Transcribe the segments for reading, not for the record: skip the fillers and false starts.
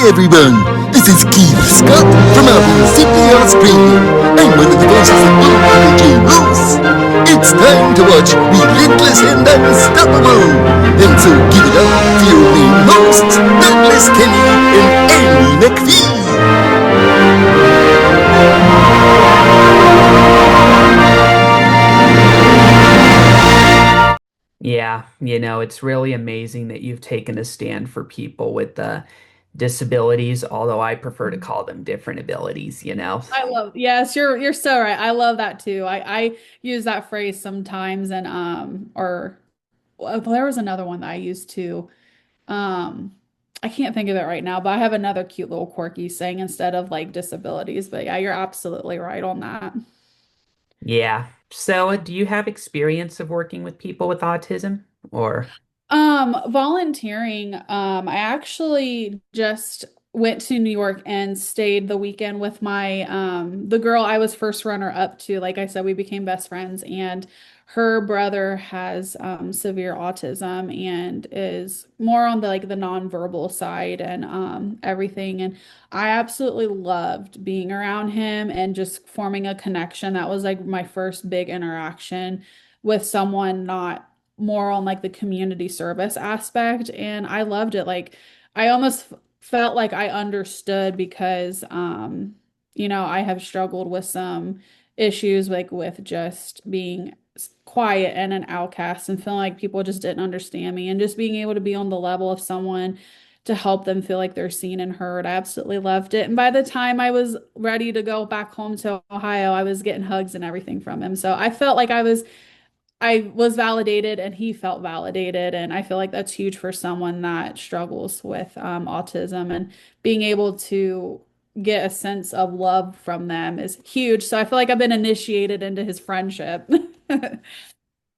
everyone, this is Keith Scott from out in Sydney, Australia. I'm one of the voices of Blue Energy Loose. It's time to watch Relentless and Unstoppable. And so give it up for your main hosts, Douglas Kenney and Andy McPhee. Yeah, it's really amazing that you've taken a stand for people with disabilities, although I prefer to call them different abilities. I love, yes, you're so right. I love that too. I use that phrase sometimes and or well, there was another one that I used too. Um I can't think of it right now, but I have another cute little quirky saying instead of like disabilities. But yeah, you're absolutely right on that. Yeah. So, do you have experience of working with people with autism or? Volunteering, I actually just went to New York and stayed the weekend with my the girl I was first runner up to. Like I said, we became best friends, and her brother has severe autism and is more on the like the nonverbal side and everything. And I absolutely loved being around him and just forming a connection. That was like my first big interaction with someone not more on like the community service aspect, and I loved it. Like I almost felt like I understood because I have struggled with some issues like with just being quiet and an outcast and feeling like people just didn't understand me, and just being able to be on the level of someone to help them feel like they're seen and heard. I absolutely loved it. And by the time I was ready to go back home to Ohio, I was getting hugs and everything from him. So I felt like I was validated and he felt validated. And I feel like that's huge for someone that struggles with autism, and being able to get a sense of love from them is huge. So I feel like I've been initiated into his friendship.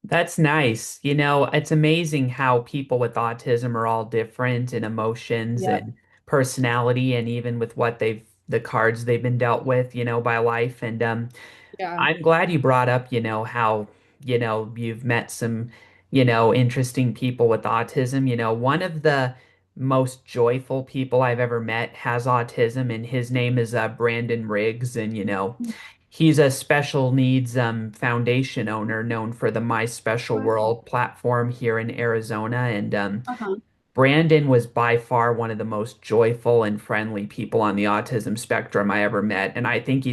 That's nice. It's amazing how people with autism are all different in emotions Yep. and personality and even with the cards they've been dealt with, by life. And Yeah. I'm glad you brought up, how, you've met some, interesting people with autism. One of the most joyful people I've ever met has autism, and his name is Brandon Riggs. And, he's a special needs foundation owner known for the My Special Wow. World platform here in Arizona. And Uh-huh. Brandon was by far one of the most joyful and friendly people on the autism spectrum I ever met. And I think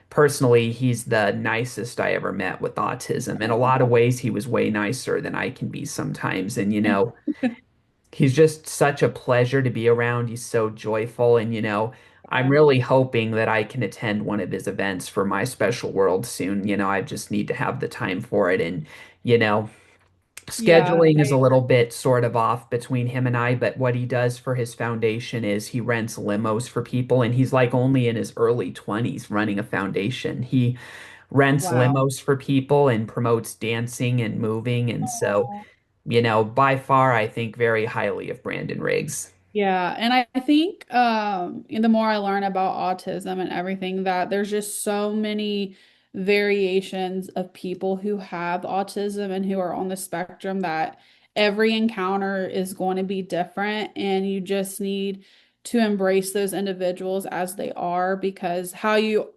personally, he's the nicest I ever met with autism. In a lot of ways, he was way nicer than I can be sometimes. And, he's just such a pleasure to be around. He's so joyful. And, I'm Yeah. really hoping that I can attend one of his events for My Special World soon. I just need to have the time for it. And, you know, Yeah. scheduling is a little bit sort of off between him and I, but what he does for his foundation is he rents limos for people, and he's like only in his early 20s running a foundation. He rents Wow. limos for people and promotes dancing and moving, and so, Oh. by far, I think very highly of Brandon Riggs. Yeah, and I think the more I learn about autism and everything, that there's just so many variations of people who have autism and who are on the spectrum, that every encounter is going to be different, and you just need to embrace those individuals as they are, because how you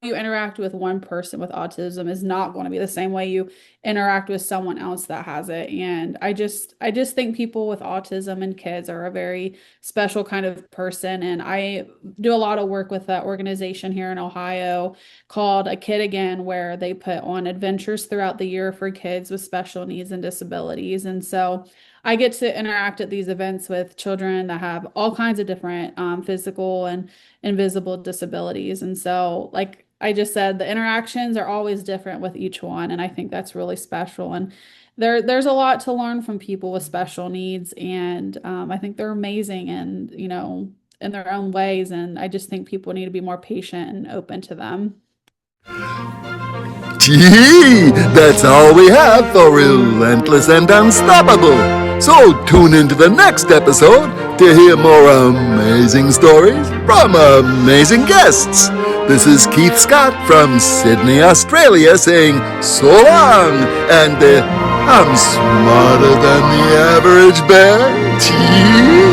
interact with one person with autism is not going to be the same way you interact with someone else that has it. And I just think people with autism and kids are a very special kind of person. And I do a lot of work with that organization here in Ohio called A Kid Again, where they put on adventures throughout the year for kids with special needs and disabilities. And so I get to interact at these events with children that have all kinds of different physical and invisible disabilities. And so, like I just said, the interactions are always different with each one. And I think that's really special. And there's a lot to learn from people with special needs, and I think they're amazing and in their own ways. And I just think people need to be more patient and open to them. Gee, that's all we have for Relentless and Unstoppable. So tune into the next episode to hear more amazing stories from amazing guests. This is Keith Scott from Sydney, Australia, saying so long, and I'm smarter than the average bear. Gee.